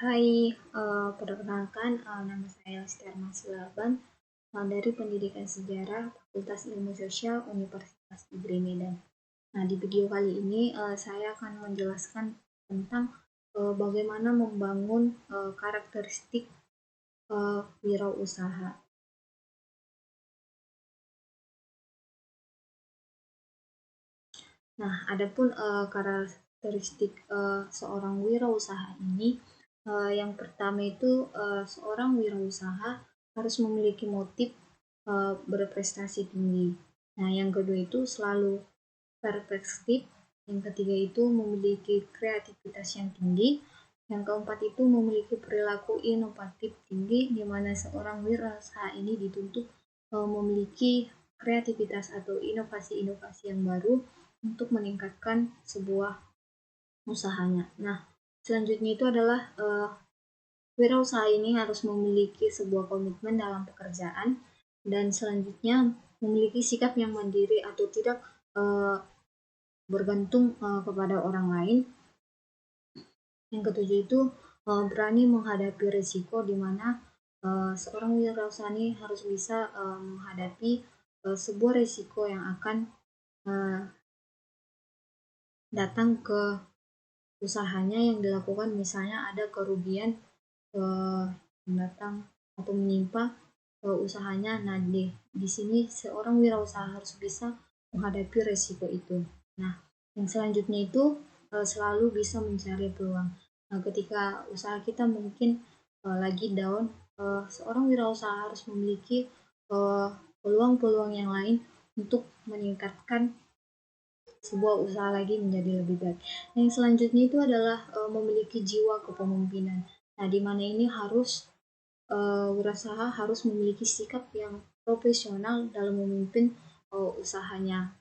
Hai, perkenalkan, nama saya Lesti Armasilaban, dari Pendidikan Sejarah Fakultas Ilmu Sosial Universitas Negeri Medan. Nah, di video kali ini saya akan menjelaskan tentang bagaimana membangun karakteristik wirausaha. Nah, adapun karakteristik seorang wirausaha ini, yang pertama itu seorang wirausaha harus memiliki motif berprestasi tinggi. Nah, yang kedua itu selalu perspektif. Yang ketiga itu memiliki kreativitas yang tinggi. Yang keempat itu memiliki perilaku inovatif tinggi, di mana seorang wirausaha ini dituntut memiliki kreativitas atau inovasi-inovasi yang baru untuk meningkatkan sebuah usahanya. Nah, selanjutnya itu adalah wirausaha ini harus memiliki sebuah komitmen dalam pekerjaan, dan selanjutnya memiliki sikap yang mandiri atau tidak bergantung kepada orang lain. Yang ketujuh itu berani menghadapi risiko, di mana seorang wirausaha ini harus bisa menghadapi sebuah risiko yang akan datang ke usahanya yang dilakukan, misalnya ada kerugian yang datang atau menimpa usahanya. Nah, di sini seorang wirausaha harus bisa menghadapi risiko itu. Nah, yang selanjutnya itu selalu bisa mencari peluang. Nah, ketika usaha kita mungkin lagi down, seorang wirausaha harus memiliki peluang-peluang yang lain untuk meningkatkan sebuah usaha lagi menjadi lebih baik. Yang selanjutnya itu adalah memiliki jiwa kepemimpinan. Nah, di mana ini harus wirausaha harus memiliki sikap yang profesional dalam memimpin usahanya,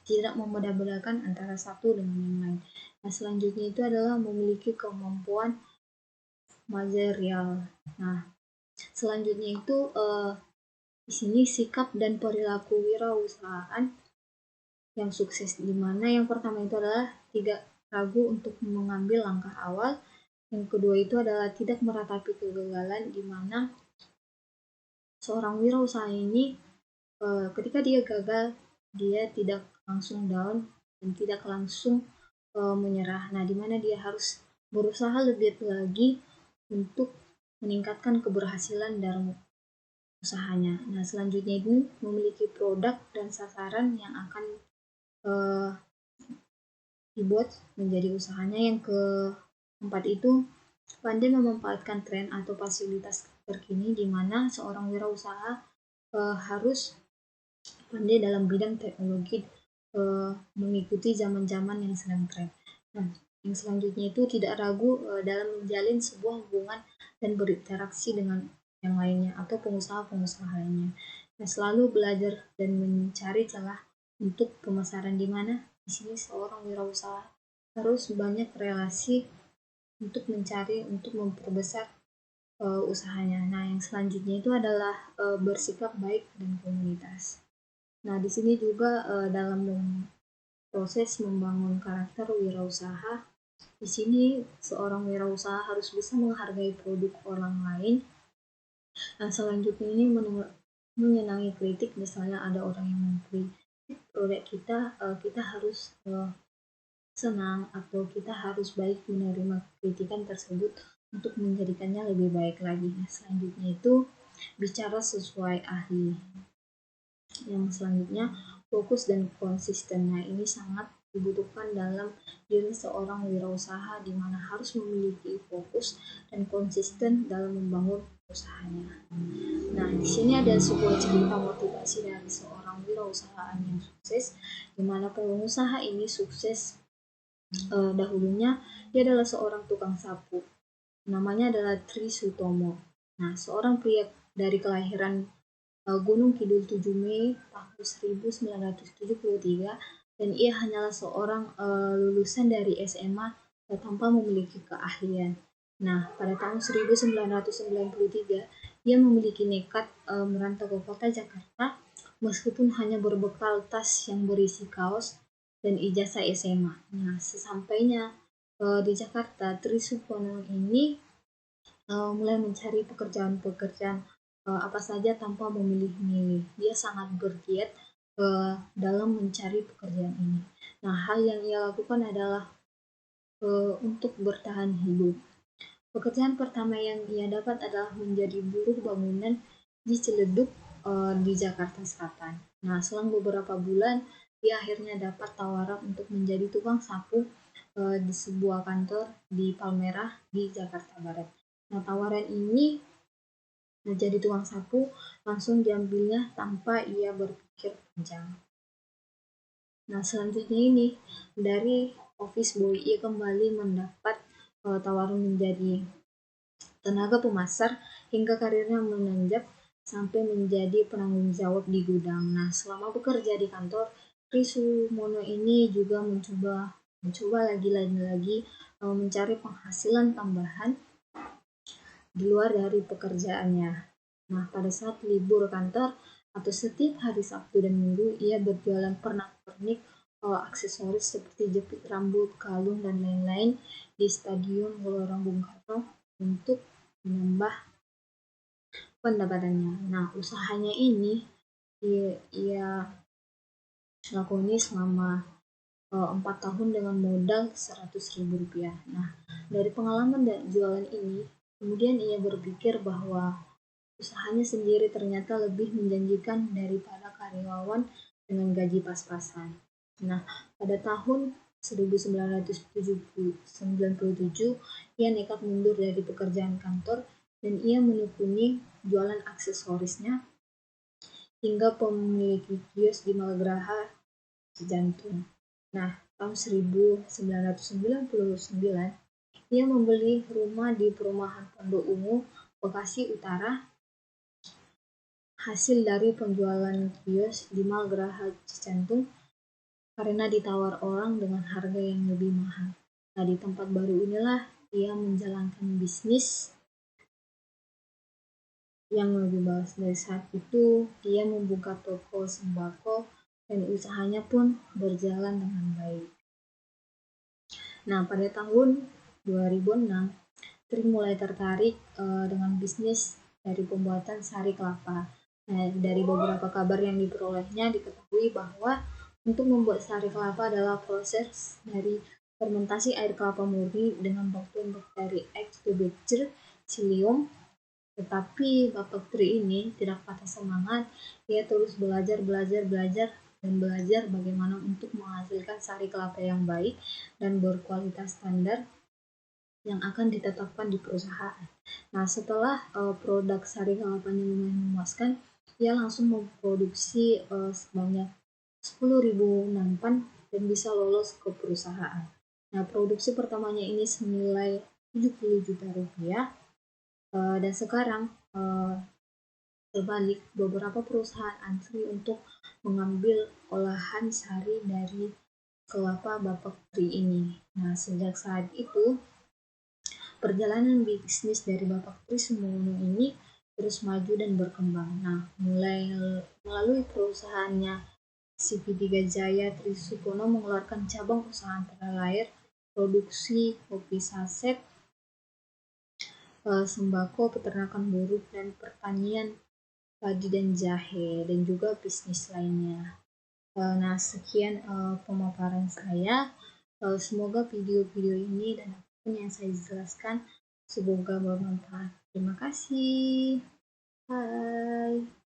tidak membedah-bedahkan antara satu dengan yang lain. Nah, selanjutnya itu adalah memiliki kemampuan material. Nah, selanjutnya itu di sini sikap dan perilaku wirausahaan yang sukses, di mana yang pertama itu adalah tidak ragu untuk mengambil langkah awal. Yang kedua itu adalah tidak meratapi kegagalan, di mana seorang wirausaha ini ketika dia gagal, dia tidak langsung down dan tidak langsung menyerah. Nah, di mana dia harus berusaha lebih lagi untuk meningkatkan keberhasilan dalam usahanya. Nah, selanjutnya ini memiliki produk dan sasaran yang akan dibuat menjadi usahanya. Yang keempat itu pandai memanfaatkan tren atau fasilitas terkini, di mana seorang wirausaha harus pandai dalam bidang teknologi, mengikuti zaman-zaman yang sedang tren. Nah, yang selanjutnya itu tidak ragu dalam menjalin sebuah hubungan dan berinteraksi dengan yang lainnya atau pengusaha-pengusaha lainnya. Nah, selalu belajar dan mencari celah untuk pemasaran, di mana di sini seorang wirausaha harus banyak relasi untuk mencari, untuk memperbesar usahanya. Nah, yang selanjutnya itu adalah bersikap baik dan komunitas. Nah, di sini juga dalam proses membangun karakter wirausaha, di sini seorang wirausaha harus bisa menghargai produk orang lain. Nah, selanjutnya ini menyenangi kritik, misalnya ada orang yang mengkritik produk kita, kita harus senang atau kita harus baik menerima kritikan tersebut untuk menjadikannya lebih baik lagi. Nah, selanjutnya itu bicara sesuai ahli. Yang selanjutnya fokus dan konsisten. Nah, ini sangat dibutuhkan dalam diri seorang wirausaha, di mana harus memiliki fokus dan konsisten dalam membangun usahanya. Nah, di sini ada sebuah cerita motivasi dari seorang wirausahaan yang sukses, di mana pengusaha ini sukses. Dahulunya dia adalah seorang tukang sapu. Namanya adalah Tri Sutomo. Nah, seorang pria dari kelahiran Gunung Kidul 7 Mei tahun 1973, dan ia hanyalah seorang lulusan dari SMA tanpa memiliki keahlian. Nah, pada tahun 1993 ia memiliki nekat merantau ke kota Jakarta, meskipun hanya berbekal tas yang berisi kaos dan ijazah SMA. Nah, sesampainya di Jakarta, Tri Sutomo ini mulai mencari pekerjaan-pekerjaan apa saja tanpa memilih-milih. Dia sangat bergiat dalam mencari pekerjaan ini. Nah, hal yang ia lakukan adalah untuk bertahan hidup. Pekerjaan pertama yang ia dapat adalah menjadi buruh bangunan di Ciledug di Jakarta Selatan. Nah, selang beberapa bulan, dia akhirnya dapat tawaran untuk menjadi tukang sapu di sebuah kantor di Palmerah di Jakarta Barat. Nah, tawaran ini menjadi tukang sapu langsung diambilnya tanpa ia berpikir panjang. Nah, selanjutnya ini dari office boy ia kembali mendapat tawaran menjadi tenaga pemasar hingga karirnya menanjak sampai menjadi penanggung jawab di gudang. Nah, selama bekerja di kantor, Trisumono ini juga mencoba lagi mencari penghasilan tambahan di luar dari pekerjaannya. Nah, pada saat libur kantor atau setiap hari Sabtu dan Minggu, ia berjualan pernak-pernik aksesoris seperti jepit rambut, kalung, dan lain-lain di Stadion Gelora Bung Karno untuk menambah pendapatannya. Nah, usahanya ini ia lakoni selama 4 tahun dengan modal Rp100.000. Nah, dari pengalaman dan jualan ini, kemudian ia berpikir bahwa usahanya sendiri ternyata lebih menjanjikan daripada karyawan dengan gaji pas-pasan. Nah, pada tahun 1997, ia nekat mundur dari pekerjaan kantor dan ia menekuni jualan aksesorisnya hingga memiliki kios di Malagraha, Cijantung. Nah, tahun 1999, ia membeli rumah di perumahan Pondok Ungu, Bekasi Utara, hasil dari penjualan kios di Malagraha, Cijantung karena ditawar orang dengan harga yang lebih mahal. Nah, di tempat baru inilah ia menjalankan bisnis yang lebih bagus. Dari saat itu, ia membuka toko sembako dan usahanya pun berjalan dengan baik. Nah, pada tahun 2006, Tri mulai tertarik dengan bisnis dari pembuatan sari kelapa. Nah, dari beberapa kabar yang diperolehnya diketahui bahwa untuk membuat sari kelapa adalah proses dari fermentasi air kelapa murni dengan bakterium bakteri Lactobacillus. Tetapi Bapak Tri ini tidak patah semangat, ia terus belajar bagaimana untuk menghasilkan sari kelapa yang baik dan berkualitas standar yang akan ditetapkan di perusahaan. Nah, setelah produk sari kelapanya lumayan memuaskan, ia langsung memproduksi sebanyak 10.000 nampan dan bisa lolos ke perusahaan. Nah, produksi pertamanya ini senilai 70 juta rupiah. Dan sekarang terbalik, beberapa perusahaan antri untuk mengambil olahan sari dari kelapa Bapak Tri ini. Nah, sejak saat itu, perjalanan bisnis dari Bapak Trisumono ini terus maju dan berkembang. Nah, mulai melalui perusahaannya CP3 Jaya, Trisumono mengeluarkan cabang usaha antara lain produksi kopi saset, sembako, peternakan burung, dan pertanian padi dan jahe, dan juga bisnis lainnya. Nah, sekian pemaparan saya. Semoga video-video ini dan apapun yang saya jelaskan semoga bermanfaat. Terima kasih. Bye.